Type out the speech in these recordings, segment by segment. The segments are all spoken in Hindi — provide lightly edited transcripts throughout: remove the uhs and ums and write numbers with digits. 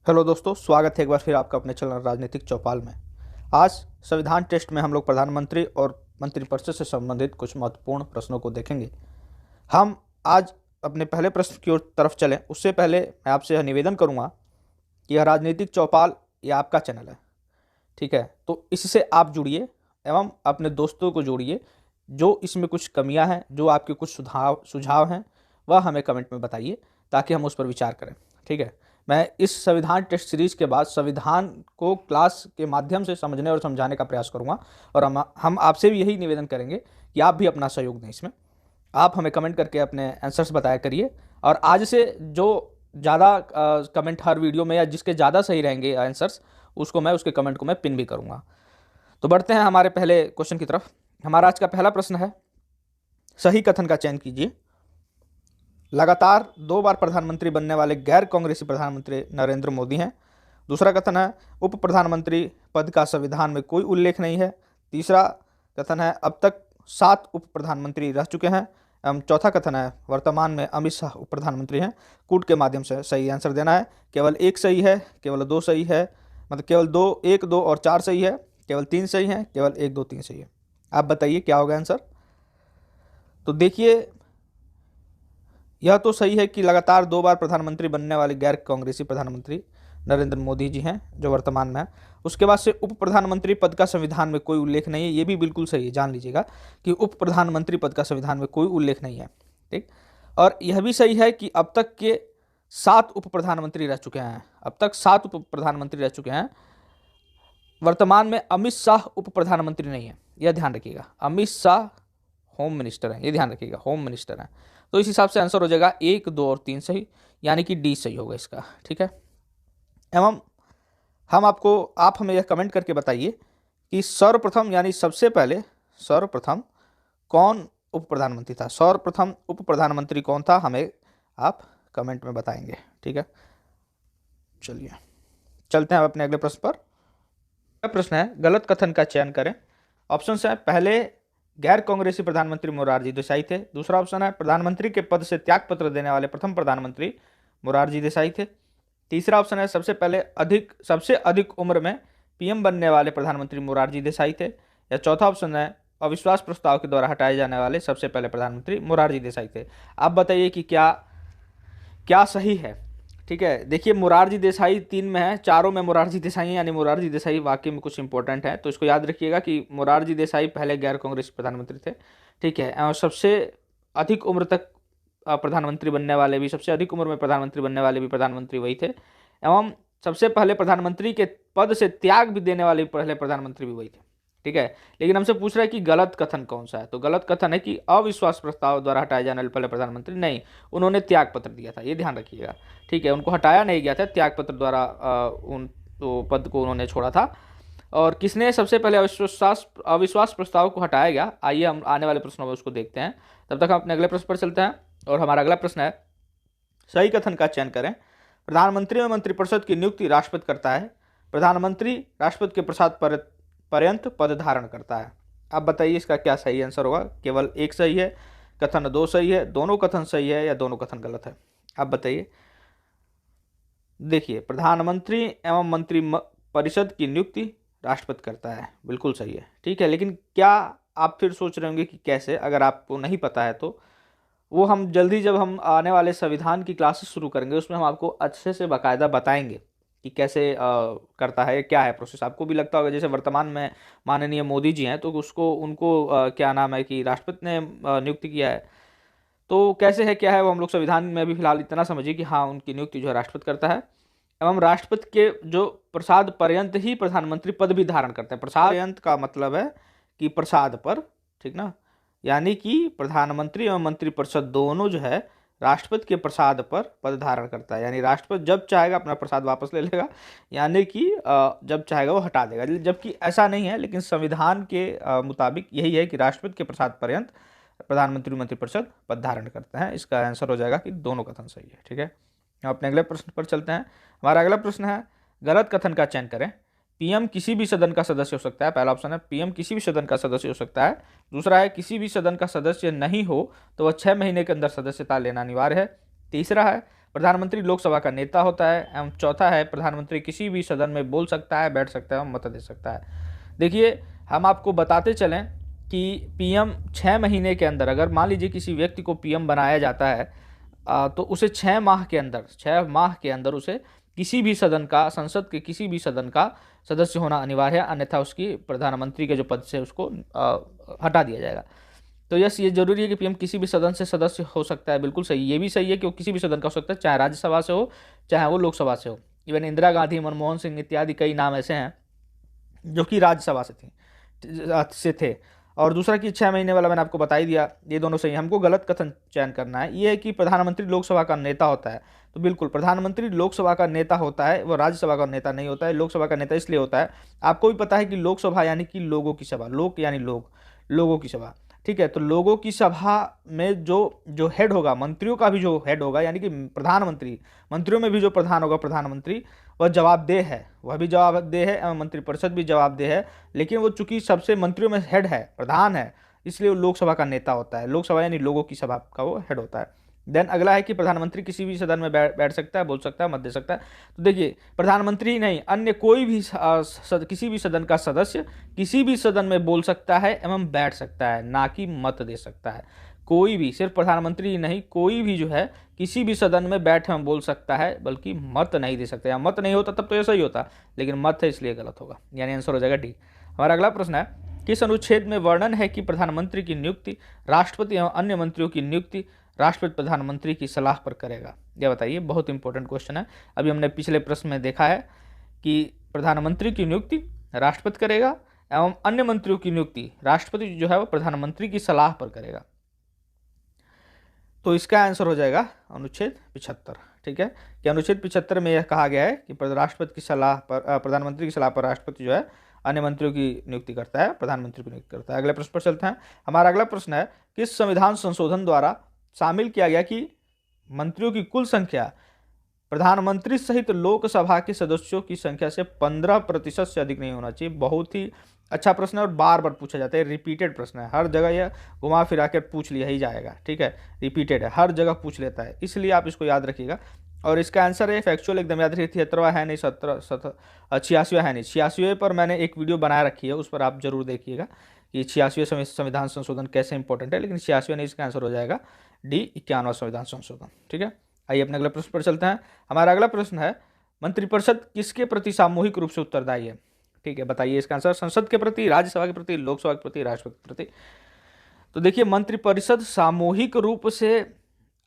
हेलो दोस्तों, स्वागत है एक बार फिर आपका अपने चैनल राजनीतिक चौपाल में। आज संविधान टेस्ट में हम लोग प्रधानमंत्री और मंत्रिपरिषद से संबंधित कुछ महत्वपूर्ण प्रश्नों को देखेंगे। हम आज अपने पहले प्रश्न की ओर तरफ चलें उससे पहले मैं आपसे यह निवेदन करूंगा कि यह राजनीतिक चौपाल ये आपका चैनल है, ठीक है? तो इससे आप जुड़िए एवं अपने दोस्तों को जोड़िए। जो इसमें कुछ कमियां हैं, जो आपके कुछ सुझाव हैं, वह हमें कमेंट में बताइए ताकि हम उस पर विचार करें, ठीक है? मैं इस संविधान टेस्ट सीरीज के बाद संविधान को क्लास के माध्यम से समझने और समझाने का प्रयास करूंगा और हम आपसे भी यही निवेदन करेंगे कि आप भी अपना सहयोग दें इसमें। आप हमें कमेंट करके अपने आंसर्स बताया करिए और आज से जो ज़्यादा कमेंट हर वीडियो में या जिसके ज़्यादा सही रहेंगे आंसर्स, उसको मैं उसके कमेंट को मैं पिन भी करूँगा। तो बढ़ते हैं हमारे पहले क्वेश्चन की तरफ। हमारा आज का पहला प्रश्न है, सही कथन का चयन कीजिए। लगातार 2 बार प्रधानमंत्री बनने वाले गैर कांग्रेसी प्रधानमंत्री नरेंद्र मोदी हैं। दूसरा कथन है, उप प्रधानमंत्री पद का संविधान में कोई उल्लेख नहीं है। तीसरा कथन है, अब तक 7 उप प्रधानमंत्री रह चुके हैं। एवं चौथा कथन है, वर्तमान में अमित शाह उप प्रधानमंत्री हैं। कूट के माध्यम से सही आंसर देना है। केवल 1 सही है, केवल 2 सही है, मतलब केवल 2, 1, 2 और 4 सही है, केवल 3 सही है, केवल 1, 2, 3 सही है। आप बताइए क्या होगा आंसर। तो देखिए, यह तो सही है कि लगातार 2 बार प्रधानमंत्री बनने वाले गैर कांग्रेसी प्रधानमंत्री नरेंद्र मोदी जी हैं जो वर्तमान में हैं। उसके बाद से उप प्रधानमंत्री पद का संविधान में कोई उल्लेख नहीं है, ये भी बिल्कुल सही है। जान लीजिएगा कि उप प्रधानमंत्री पद का संविधान में कोई उल्लेख नहीं है, ठीक। और यह भी सही है कि अब तक के 7 उप प्रधानमंत्री रह चुके हैं। अब तक 7 उप प्रधानमंत्री रह चुके हैं। वर्तमान में अमित शाह उप प्रधानमंत्री नहीं है, यह ध्यान रखिएगा। अमित शाह होम मिनिस्टर हैं, ये ध्यान रखिएगा, होम मिनिस्टर हैं। तो इस हिसाब से आंसर हो जाएगा 1, 2 और 3 सही, यानी कि डी सही होगा इसका, ठीक है। एवं आप हमें यह कमेंट करके बताइए कि सर्वप्रथम यानी सबसे पहले सर्वप्रथम कौन उप प्रधानमंत्री था। सर्वप्रथम उप प्रधानमंत्री कौन था, हमें आप कमेंट में बताएंगे, ठीक है। चलिए चलते हैं अपने अगले प्रश्न पर। अगला प्रश्न है, गलत कथन का चयन करें। ऑप्शन है, पहले गैर कांग्रेसी प्रधानमंत्री मोरारजी देसाई थे। दूसरा ऑप्शन है, प्रधानमंत्री के पद से त्यागपत्र देने वाले प्रथम प्रधानमंत्री मोरारजी देसाई थे। तीसरा ऑप्शन है, सबसे अधिक उम्र में पीएम बनने वाले प्रधानमंत्री मोरारजी देसाई थे। या चौथा ऑप्शन है, अविश्वास प्रस्ताव के द्वारा हटाए जाने वाले सबसे पहले प्रधानमंत्री मोरारजी देसाई थे। आप बताइए कि क्या क्या सही है, ठीक है। देखिए, मोरारजी देसाई 3 में है, चारों में मोरारजी देसाई है, यानी मोरारजी देसाई वाकई में कुछ इंपॉर्टेंट है। तो इसको याद रखिएगा कि मोरारजी देसाई पहले गैर कांग्रेसी प्रधानमंत्री थे, ठीक है। और सबसे अधिक उम्र तक प्रधानमंत्री बनने वाले भी, सबसे अधिक उम्र में प्रधानमंत्री बनने वाले भी प्रधानमंत्री वही थे। एवं सबसे पहले प्रधानमंत्री के पद से त्याग भी देने वाले पहले प्रधानमंत्री भी वही थे, ठीक है। लेकिन हमसे पूछ रहा है कि गलत कथन कौन सा है। तो गलत कथन है कि अविश्वास प्रस्ताव द्वारा हटाए जाने वाले पहले प्रधानमंत्री नहीं, उन्होंने त्याग पत्र दिया था, ये ध्यान रखिएगा, ठीक है। उनको हटाया नहीं गया था, त्याग पत्र द्वारा उन तो पद को उन्होंने छोड़ा था। और किसने सबसे पहले अविश्वास प्रस्ताव को हटाया गया, आइए हम आने वाले प्रश्नों में उसको देखते हैं। तब तक हम अपने अगले प्रश्न पर चलते हैं और हमारा अगला प्रश्न है, सही कथन का चयन करें। प्रधानमंत्री और मंत्रिपरिषद की नियुक्ति राष्ट्रपति करता है। प्रधानमंत्री राष्ट्रपति के प्रसाद पर्यंत पद धारण करता है। आप बताइए इसका क्या सही आंसर होगा। केवल 1 सही है, कथन 2 सही है, दोनों कथन सही है या दोनों कथन गलत है। आप बताइए। देखिए, प्रधानमंत्री एवं मंत्री परिषद की नियुक्ति राष्ट्रपति करता है, बिल्कुल सही है, ठीक है। लेकिन क्या आप फिर सोच रहे होंगे कि कैसे, अगर आपको नहीं पता है तो वो हम जल्दी जब हम आने वाले संविधान की क्लासेस शुरू करेंगे उसमें हम आपको अच्छे से बाकायदा बताएंगे कि कैसे करता है, क्या है प्रोसेस। आपको भी लगता होगा जैसे वर्तमान में माननीय मोदी जी हैं तो उनको क्या नाम है कि राष्ट्रपति ने नियुक्ति किया है। तो कैसे है, क्या है, वो हम लोग संविधान में भी फिलहाल इतना समझिए कि हाँ, उनकी नियुक्ति जो है राष्ट्रपति करता है। एवं राष्ट्रपति के जो प्रसाद पर्यंत ही प्रधानमंत्री पद भी धारण करते हैं। प्रसाद पर्यंत का मतलब है कि प्रसाद पर, ठीक ना, यानी कि प्रधानमंत्री एवं मंत्रिपरिषद दोनों जो है राष्ट्रपति के प्रसाद पर पद धारण करता है। यानी राष्ट्रपति जब चाहेगा अपना प्रसाद वापस ले लेगा, यानी कि जब चाहेगा वो हटा देगा। जबकि ऐसा नहीं है, लेकिन संविधान के मुताबिक यही है कि राष्ट्रपति के प्रसाद पर्यंत प्रधानमंत्री मंत्रिपरिषद पद धारण करते हैं। इसका आंसर हो जाएगा कि दोनों कथन सही है, ठीक है। अपने अगले प्रश्न पर चलते हैं। हमारा अगला प्रश्न है, गलत कथन का चयन करें। पीएम किसी भी सदन का सदस्य हो सकता है। पहला ऑप्शन है, पीएम किसी भी सदन का सदस्य हो सकता है। दूसरा है, किसी भी सदन का सदस्य नहीं हो तो वह 6 महीने के अंदर सदस्यता लेना अनिवार्य है। तीसरा है, प्रधानमंत्री लोकसभा का नेता होता है। एवं चौथा है, प्रधानमंत्री किसी भी सदन में बोल सकता है, बैठ सकता है और मत दे सकता है। देखिए, हम आपको बताते चलें कि पीएम 6 महीने के अंदर, अगर मान लीजिए किसी व्यक्ति को पीएम बनाया जाता है तो उसे 6 माह के अंदर उसे किसी भी सदन का, संसद के किसी भी सदन का सदस्य होना अनिवार्य है, अन्यथा उसकी प्रधानमंत्री के जो पद से उसको हटा दिया जाएगा। तो यस, ये जरूरी है कि पीएम किसी भी सदन से सदस्य हो सकता है, बिल्कुल सही। ये भी सही है कि वो किसी भी सदन का हो सकता है, चाहे राज्यसभा से हो चाहे वो लोकसभा से हो। इवन इंदिरा गांधी, मनमोहन सिंह इत्यादि कई नाम ऐसे हैं जो कि राज्यसभा से थे। और दूसरा कि 6 महीने वाला मैंने आपको बता ही दिया, ये दोनों सही। हमको गलत कथन चयन करना है। ये है कि प्रधानमंत्री लोकसभा का नेता होता है, तो बिल्कुल प्रधानमंत्री लोकसभा का नेता होता है, वो राज्यसभा का नेता नहीं होता है। लोकसभा का नेता इसलिए होता है, आपको भी पता है कि लोकसभा यानी कि लोगों की सभा, लोक यानी लोग, लोगों की सभा, ठीक है। तो लोगों की सभा में जो जो हेड होगा, मंत्रियों का भी जो हेड होगा यानी कि प्रधानमंत्री, मंत्रियों में भी जो प्रधान होगा प्रधानमंत्री, वह जवाबदेह है, वह भी जवाबदेह है एवं मंत्रिपरिषद भी जवाबदेह है। लेकिन वो चूंकि सबसे मंत्रियों में हेड है, प्रधान है, इसलिए वो लोकसभा का नेता होता है। लोकसभा यानी लोगों की सभा का वो हेड होता है। देन अगला है कि प्रधानमंत्री किसी भी सदन में बैठ सकता है, बोल सकता है, मत दे सकता है। तो देखिए, प्रधानमंत्री ही नहीं, अन्य कोई भी किसी भी सदन का सदस्य किसी भी सदन में बोल सकता है एवं बैठ सकता है, ना कि मत दे सकता है। कोई भी, सिर्फ प्रधानमंत्री ही नहीं, कोई भी जो है किसी भी सदन में बैठ एवं बोल सकता है, बल्कि मत नहीं दे सकता। या मत नहीं होता तब तो ऐसा ही होता, लेकिन मत है इसलिए गलत होगा, यानी आंसर हो जाएगा डी। हमारा अगला प्रश्न है, किस अनुच्छेद में वर्णन है कि प्रधानमंत्री की नियुक्ति, राष्ट्रपति एवं अन्य मंत्रियों की नियुक्ति राष्ट्रपति प्रधानमंत्री की सलाह पर करेगा? यह बताइए, बहुत इंपॉर्टेंट क्वेश्चन है। अभी हमने पिछले प्रश्न में देखा है कि प्रधानमंत्री की नियुक्ति राष्ट्रपति करेगा एवं अन्य मंत्रियों की नियुक्ति राष्ट्रपति जो है वो प्रधानमंत्री की सलाह पर करेगा। तो इसका आंसर हो जाएगा अनुच्छेद 75, ठीक है। कि अनुच्छेद 75 में यह कहा गया है कि राष्ट्रपति की सलाह पर, प्रधानमंत्री की सलाह पर राष्ट्रपति जो है अन्य मंत्रियों की नियुक्ति करता है, प्रधानमंत्री की नियुक्ति करता है। अगले प्रश्न पर चलते हैं। हमारा अगला प्रश्न है, किस संविधान संशोधन द्वारा शामिल किया गया कि मंत्रियों की कुल संख्या प्रधानमंत्री सहित लोकसभा के सदस्यों की संख्या से 15% से अधिक नहीं होना चाहिए? बहुत ही अच्छा प्रश्न है और बार बार पूछा जाता है, रिपीटेड प्रश्न है, हर जगह यह घुमा फिरा कर पूछ लिया ही जाएगा, ठीक है। रिपीटेड है, हर जगह पूछ लेता है, इसलिए आप इसको याद रखिएगा। और इसका आंसर है फैक्चुअल, एकदम याद रखिए। 73वां है नहीं, 86वां है नहीं, 86वें पर मैंने एक वीडियो बना रखी है, उस पर आप जरूर देखिएगा कि 86वें संविधान संशोधन कैसे इंपॉर्टेंट है। लेकिन 86वें नहीं, इसका आंसर हो जाएगा डी, 51वां संविधान संशोधन, ठीक है। आइए अपने अगले प्रश्न पर चलते हैं। हमारा अगला प्रश्न है, मंत्रिपरिषद किसके प्रति सामूहिक रूप से उत्तरदायी है? ठीक है, बताइए इसका आंसर। संसद के प्रति, राज्यसभा के प्रति, लोकसभा के प्रति, राष्ट्रपति के प्रति? तो देखिए, मंत्रिपरिषद सामूहिक रूप से,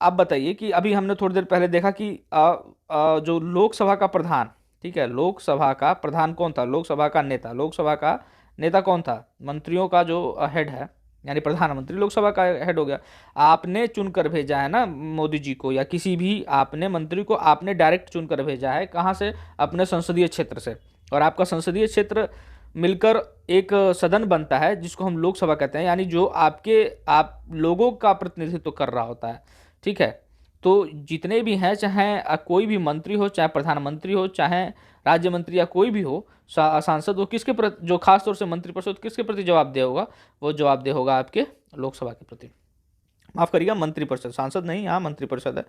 आप बताइए कि अभी हमने थोड़ी देर पहले देखा कि जो लोकसभा का प्रधान, ठीक है, लोकसभा का प्रधान कौन था? लोकसभा का नेता। लोकसभा का नेता कौन था? मंत्रियों का जो हेड है, यानी प्रधानमंत्री लोकसभा का हेड हो गया। आपने चुनकर भेजा है ना मोदी जी को, या किसी भी आपने मंत्री को आपने डायरेक्ट चुनकर भेजा है, कहाँ से? अपने संसदीय क्षेत्र से। और आपका संसदीय क्षेत्र मिलकर एक सदन बनता है जिसको हम लोकसभा कहते हैं, यानी जो आप लोगों का प्रतिनिधित्व कर रहा होता है, ठीक है। तो जितने भी हैं, चाहे कोई भी मंत्री हो, चाहे प्रधानमंत्री हो, चाहे राज्य मंत्री या कोई भी हो, सांसद हो, किसके प्रति, जो खासतौर से मंत्रिपरिषद किसके प्रति जवाबदेह होगा? वो जवाबदेह होगा आपके लोकसभा के प्रति। माफ करिएगा, मंत्रिपरिषद, सांसद नहीं, यहाँ मंत्रिपरिषद है।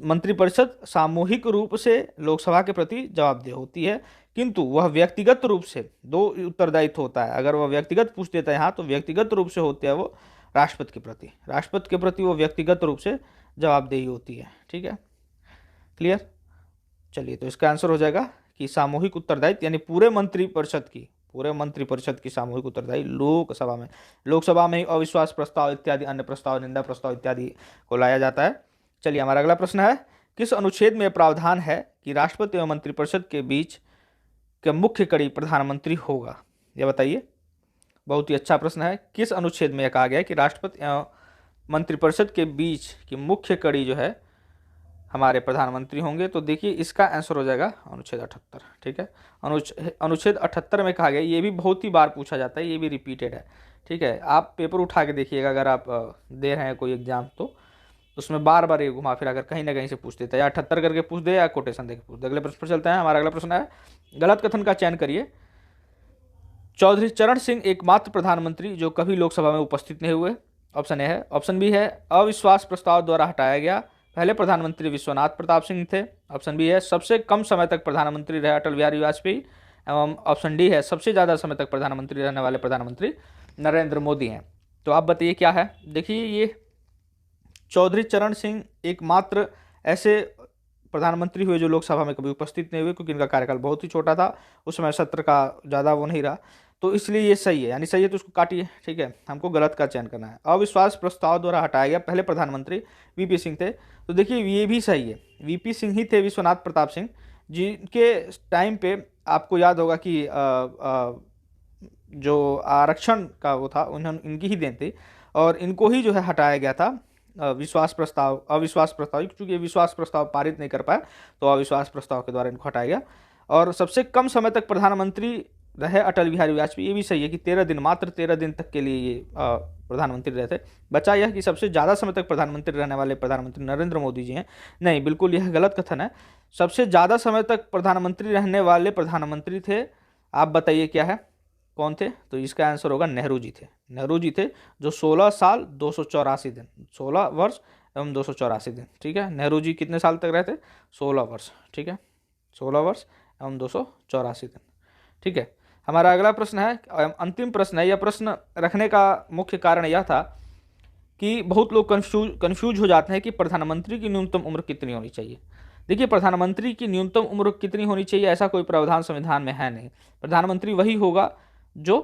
मंत्रिपरिषद सामूहिक रूप से लोकसभा के प्रति जवाबदेह होती है, किंतु वह व्यक्तिगत रूप से दो उत्तरदायित्व होता है। अगर वह व्यक्तिगत पूछ देता है यहाँ, तो व्यक्तिगत रूप से होता है वो राष्ट्रपति के प्रति। राष्ट्रपति के प्रति वो व्यक्तिगत रूप से जवाबदेही होती है, ठीक है। क्लियर? चलिए, तो इसका आंसर हो जाएगा कि सामूहिक उत्तरदायित्व, यानी पूरे मंत्रिपरिषद की सामूहिक उत्तरदायी लोकसभा में ही अविश्वास प्रस्ताव इत्यादि अन्य प्रस्ताव, निंदा प्रस्ताव इत्यादि को लाया जाता है। चलिए, हमारा अगला प्रश्न है, किस अनुच्छेद में प्रावधान है कि राष्ट्रपति एवं मंत्रिपरिषद के बीच का मुख्य कड़ी प्रधानमंत्री होगा? यह बताइए, बहुत ही अच्छा प्रश्न है। किस अनुच्छेद में यह कहा गया है कि राष्ट्रपति एवं मंत्रिपरिषद के बीच की मुख्य कड़ी जो है हमारे प्रधानमंत्री होंगे? तो देखिए, इसका आंसर हो जाएगा अनुच्छेद 78, ठीक है। अनुच्छेद 78 में कहा गया, ये भी बहुत ही बार पूछा जाता है, ये भी रिपीटेड है, ठीक है। आप पेपर उठा के देखिएगा, अगर आप दे रहे हैं कोई एग्जाम, तो उसमें बार बार ये घुमा फिरा कर कहीं ना कहीं से पूछ देता है, या 78 करके पूछ दे या कोटेशन देकर पूछ दे। अगले प्रश्न पर चलते हैं। हमारा अगला प्रश्न है, गलत कथन का चयन करिए। चौधरी चरण सिंह एकमात्र प्रधानमंत्री जो कभी लोकसभा में उपस्थित नहीं हुए। ऑप्शन ए है। ऑप्शन बी है, अविश्वास प्रस्ताव द्वारा हटाया गया, पहले प्रधानमंत्री विश्वनाथ प्रताप सिंह थे। ऑप्शन बी है सबसे कम समय तक प्रधानमंत्री रहे अटल बिहारी वाजपेयी। एवं ऑप्शन डी है सबसे ज़्यादा समय तक प्रधानमंत्री रहने वाले प्रधानमंत्री नरेंद्र मोदी हैं। तो आप बताइए क्या है। देखिए, ये चौधरी चरण सिंह एकमात्र ऐसे प्रधानमंत्री हुए जो लोकसभा में कभी उपस्थित नहीं हुए, क्योंकि इनका कार्यकाल बहुत ही छोटा था, उस समय सत्र का ज़्यादा वो नहीं रहा। तो इसलिए ये सही है, यानी सही है तो उसको काटिए। ठीक है, हमको गलत का चयन करना है। अविश्वास प्रस्ताव द्वारा हटाया गया पहले प्रधानमंत्री वीपी सिंह थे। तो देखिए, ये भी सही है, वीपी सिंह ही थे, विश्वनाथ प्रताप सिंह, जिनके टाइम पे आपको याद होगा कि जो आरक्षण का वो था उन्होंने इनकी ही देन थी, और इनको ही जो है हटाया गया था अविश्वास प्रस्ताव, क्योंकि विश्वास प्रस्ताव पारित नहीं कर पाया, तो अविश्वास प्रस्ताव के द्वारा इनको हटाया गया। और सबसे कम समय तक प्रधानमंत्री रहे अटल बिहारी वाजपेयी, ये भी सही है कि 13 दिन, मात्र 13 दिन तक के लिए ये प्रधानमंत्री रहे थे। बचा यह कि सबसे ज़्यादा समय तक प्रधानमंत्री रहने वाले प्रधानमंत्री नरेंद्र मोदी जी हैं। नहीं, बिल्कुल यह गलत कथन है। सबसे ज़्यादा समय तक प्रधानमंत्री रहने वाले प्रधानमंत्री थे, आप बताइए क्या है, कौन थे। तो इसका आंसर होगा नेहरू जी थे। नेहरू जी थे, जो 16 साल 284 दिन, 16 वर्ष एवं 284 दिन। ठीक है, नेहरू जी कितने साल तक रहते? 16 वर्ष। ठीक है, 16 वर्ष एवं 284 दिन। ठीक है, हमारा अगला प्रश्न है, अंतिम प्रश्न है। यह प्रश्न रखने का मुख्य कारण यह था कि बहुत लोग कंफ्यूज हो जाते हैं कि प्रधानमंत्री की न्यूनतम उम्र कितनी होनी चाहिए। देखिए, प्रधानमंत्री की न्यूनतम उम्र कितनी होनी चाहिए, ऐसा कोई प्रावधान संविधान में है नहीं। प्रधानमंत्री वही होगा जो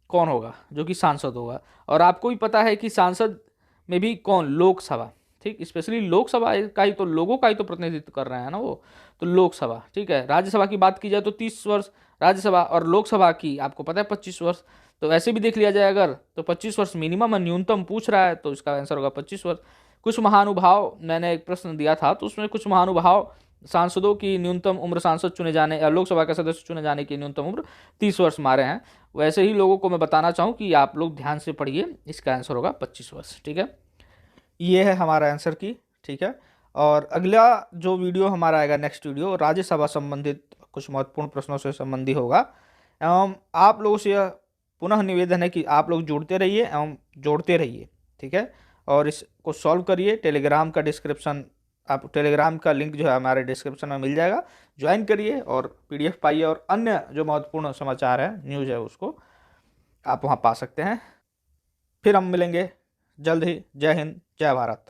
कौन होगा, जो कि सांसद होगा। और आपको भी पता है कि सांसद में भी कौन, लोकसभा। ठीक, स्पेशली लोकसभा का ही तो, लोगों का ही तो प्रतिनिधित्व कर रहे हैं ना वो, तो लोकसभा। ठीक है, राज्यसभा की बात की जाए तो 30 वर्ष राज्यसभा, और लोकसभा की आपको पता है 25 वर्ष। तो ऐसे भी देख लिया जाए अगर, तो 25 वर्ष मिनिमम न्यूनतम पूछ रहा है, तो इसका आंसर होगा 25 वर्ष। कुछ महानुभाव, मैंने एक प्रश्न दिया था, तो उसमें कुछ महानुभाव सांसदों की न्यूनतम उम्र, सांसद चुने जाने या लोकसभा के सदस्य चुने जाने की न्यूनतम उम्र 30 वर्ष मारे हैं। वैसे ही लोगों को मैं बताना चाहूँ कि आप लोग ध्यान से पढ़िए, इसका आंसर होगा 25 वर्ष। ठीक है, ये है हमारा आंसर की। ठीक है, और अगला जो वीडियो हमारा आएगा, नेक्स्ट वीडियो, राज्यसभा संबंधित कुछ महत्वपूर्ण प्रश्नों से संबंधी होगा। एवं आप लोगों से यह पुनः निवेदन है कि आप लोग जुड़ते रहिए एवं जोड़ते रहिए। ठीक है, और इसको सॉल्व करिए। टेलीग्राम का डिस्क्रिप्शन, आप टेलीग्राम का लिंक जो है हमारे डिस्क्रिप्शन में मिल जाएगा, ज्वाइन करिए और PDF पाइए, और अन्य जो महत्वपूर्ण समाचार है, न्यूज़ है, उसको आप वहाँ पा सकते हैं। फिर हम मिलेंगे जल्द ही। जय हिंद, जय भारत।